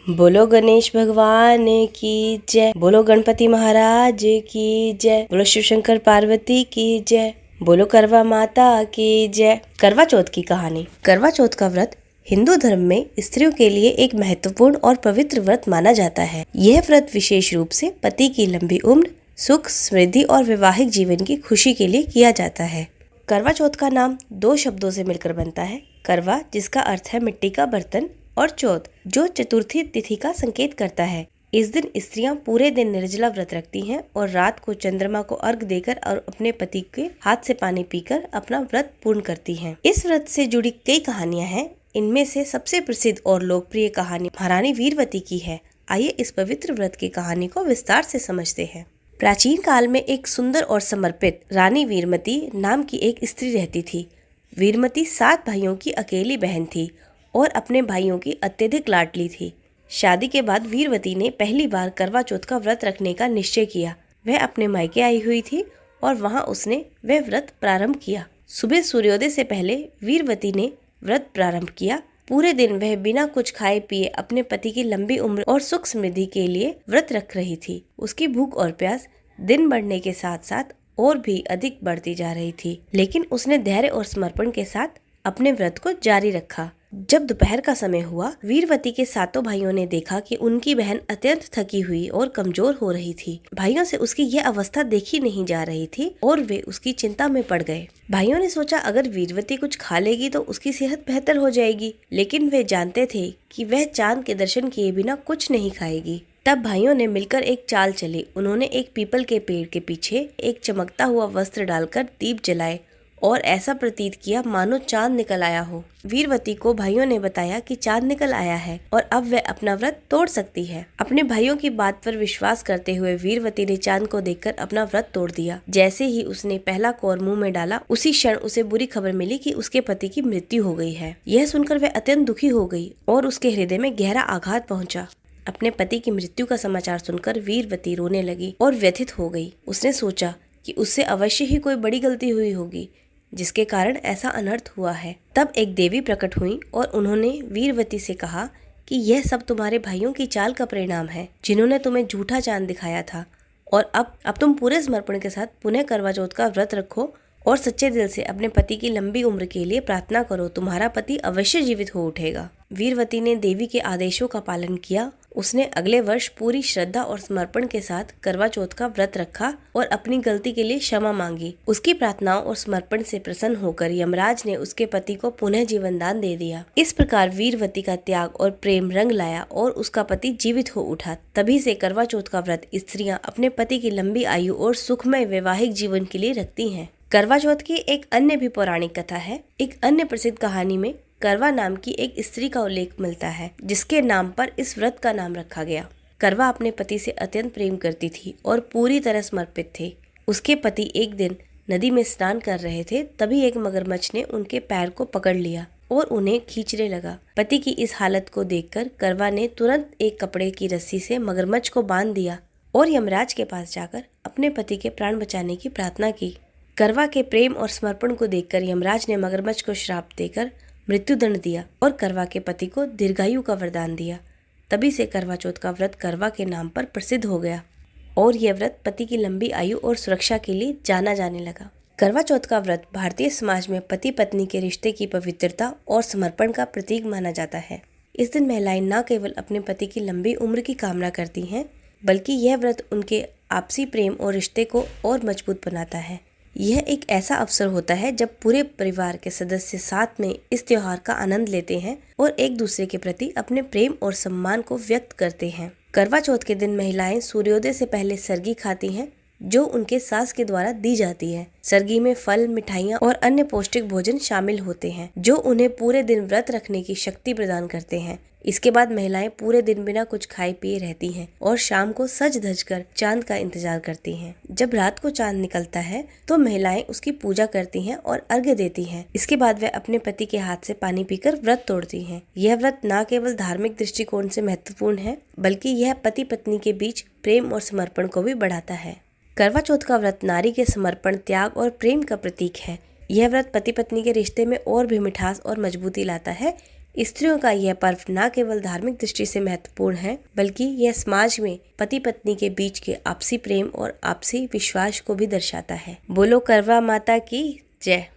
बोलो गणेश भगवान की जय। बोलो गणपति महाराज की जय। बोलो शिव शंकर पार्वती की जय। बोलो करवा माता की जय। करवा चौथ की कहानी। करवा चौथ का व्रत हिंदू धर्म में स्त्रियों के लिए एक महत्वपूर्ण और पवित्र व्रत माना जाता है। यह व्रत विशेष रूप से पति की लंबी उम्र, सुख, समृद्धि और वैवाहिक जीवन की खुशी के लिए किया जाता है। करवा चौथ का नाम दो शब्दों से मिलकर बनता है। करवा, जिसका अर्थ है मिट्टी का बर्तन, और चौथ, जो चतुर्थी तिथि का संकेत करता है। इस दिन स्त्रियां पूरे दिन निर्जला व्रत रखती हैं और रात को चंद्रमा को अर्घ देकर और अपने पति के हाथ से पानी पीकर अपना व्रत पूर्ण करती हैं। इस व्रत से जुड़ी कई कहानियां हैं। इनमें से सबसे प्रसिद्ध और लोकप्रिय कहानी महारानी वीरवती की है। आइए इस पवित्र व्रत की कहानी को विस्तार से समझते हैं। प्राचीन काल में एक सुंदर और समर्पित रानी वीरमती नाम की एक स्त्री रहती थी। वीरमती 7 भाइयों की अकेली बहन थी और अपने भाइयों की अत्यधिक लाडली थी। शादी के बाद वीरवती ने पहली बार करवा चौथ का व्रत रखने का निश्चय किया। वह अपने मायके आई हुई थी और वहां उसने वह व्रत प्रारंभ किया। सुबह सूर्योदय से पहले वीरवती ने व्रत प्रारंभ किया। पूरे दिन वह बिना कुछ खाए पिए अपने पति की लंबी उम्र और सुख समृद्धि के लिए व्रत रख रही थी। उसकी भूख और प्यास दिन बढ़ने के साथ साथ और भी अधिक बढ़ती जा रही थी, लेकिन उसने धैर्य और समर्पण के साथ अपने व्रत को जारी रखा। जब दोपहर का समय हुआ, वीरवती के 7 भाइयों ने देखा कि उनकी बहन अत्यंत थकी हुई और कमजोर हो रही थी। भाइयों से उसकी यह अवस्था देखी नहीं जा रही थी और वे उसकी चिंता में पड़ गए। भाइयों ने सोचा अगर वीरवती कुछ खा लेगी तो उसकी सेहत बेहतर हो जाएगी, लेकिन वे जानते थे कि वह चांद के दर्शन किए बिना कुछ नहीं खाएगी। तब भाइयों ने मिलकर एक चाल चली। उन्होंने एक पीपल के पेड़ के पीछे एक चमकता हुआ वस्त्र डालकर दीप जलाए और ऐसा प्रतीत किया मानो चांद निकल आया हो। वीरवती को भाइयों ने बताया कि चांद निकल आया है और अब वह अपना व्रत तोड़ सकती है। अपने भाइयों की बात पर विश्वास करते हुए वीरवती ने चांद को देखकर अपना व्रत तोड़ दिया। जैसे ही उसने पहला कौर मुंह में डाला, उसी क्षण उसे बुरी खबर मिली कि उसके पति की मृत्यु हो गई है। यह सुनकर वह अत्यंत दुखी हो गई और उसके हृदय में गहरा आघात पहुंचा। अपने पति की मृत्यु का समाचार सुनकर वीरवती रोने लगी और व्यथित हो गई। उसने सोचा कि उससे अवश्य ही कोई बड़ी गलती हुई होगी जिसके कारण ऐसा अनर्थ हुआ है। तब एक देवी प्रकट हुई और उन्होंने वीरवती से कहा कि यह सब तुम्हारे भाइयों की चाल का परिणाम है, जिन्होंने तुम्हें झूठा चांद दिखाया था। और अब तुम पूरे समर्पण के साथ पुनः करवा चौथ का व्रत रखो और सच्चे दिल से अपने पति की लंबी उम्र के लिए प्रार्थना करो। तुम्हारा पति अवश्य जीवित हो उठेगा। वीरवती ने देवी के आदेशों का पालन किया। उसने अगले वर्ष पूरी श्रद्धा और समर्पण के साथ करवा चौथ का व्रत रखा और अपनी गलती के लिए क्षमा मांगी। उसकी प्रार्थनाओं और समर्पण से प्रसन्न होकर यमराज ने उसके पति को पुनः जीवन दान दे दिया। इस प्रकार वीरवती का त्याग और प्रेम रंग लाया और उसका पति जीवित हो उठा। तभी से करवा चौथ का व्रत स्त्रियां अपने पति की लंबी आयु और सुखमय वैवाहिक जीवन के लिए रखती हैं। करवा चौथ की एक अन्य भी पौराणिक कथा है। एक अन्य प्रसिद्ध कहानी में करवा नाम की एक स्त्री का उल्लेख मिलता है, जिसके नाम पर इस व्रत का नाम रखा गया। करवा अपने पति से अत्यंत प्रेम करती थी और पूरी तरह समर्पित थे। उसके पति एक दिन नदी में स्नान कर रहे थे, तभी एक मगरमच्छ ने उनके पैर को पकड़ लिया और उन्हें खींचने लगा। पति की इस हालत को देखकर करवा ने तुरंत एक कपड़े की रस्सी से मगरमच्छ को बांध दिया और यमराज के पास जाकर अपने पति के प्राण बचाने की प्रार्थना की। करवा के प्रेम और समर्पण को देखकर यमराज ने मगरमच्छ को श्राप देकर मृत्युदंड दिया और करवा के पति को दीर्घायु का वरदान दिया। तभी से करवा चौथ का व्रत करवा के नाम पर प्रसिद्ध हो गया और यह व्रत पति की लंबी आयु और सुरक्षा के लिए जाना जाने लगा। करवा चौथ का व्रत भारतीय समाज में पति पत्नी के रिश्ते की पवित्रता और समर्पण का प्रतीक माना जाता है। इस दिन महिलाएं न केवल अपने पति की लंबी उम्र की कामना करती हैं, बल्कि यह व्रत उनके आपसी प्रेम और रिश्ते को और मजबूत बनाता है। यह एक ऐसा अवसर होता है जब पूरे परिवार के सदस्य साथ में इस त्योहार का आनंद लेते हैं और एक दूसरे के प्रति अपने प्रेम और सम्मान को व्यक्त करते हैं। करवा चौथ के दिन महिलाएं सूर्योदय से पहले सरगी खाती हैं, जो उनके सास के द्वारा दी जाती है। सरगी में फल, मिठाइयाँ और अन्य पौष्टिक भोजन शामिल होते हैं, जो उन्हें पूरे दिन व्रत रखने की शक्ति प्रदान करते हैं। इसके बाद महिलाएं पूरे दिन बिना कुछ खाए पिए रहती हैं और शाम को सज धज कर चांद का इंतजार करती हैं। जब रात को चांद निकलता है तो महिलाएं उसकी पूजा करती हैं और अर्घ्य देती हैं। इसके बाद वह अपने पति के हाथ से पानी पीकर व्रत तोड़ती हैं। यह व्रत न केवल धार्मिक दृष्टिकोण से महत्वपूर्ण है, बल्कि यह पति पत्नी के बीच प्रेम और समर्पण को भी बढ़ाता है। करवा चौथ का व्रत नारी के समर्पण, त्याग और प्रेम का प्रतीक है। यह व्रत पति पत्नी के रिश्ते में और भी मिठास और मजबूती लाता है। स्त्रियों का यह पर्व न केवल धार्मिक दृष्टि से महत्वपूर्ण है, बल्कि यह समाज में पति पत्नी के बीच के आपसी प्रेम और आपसी विश्वास को भी दर्शाता है। बोलो करवा माता की जय।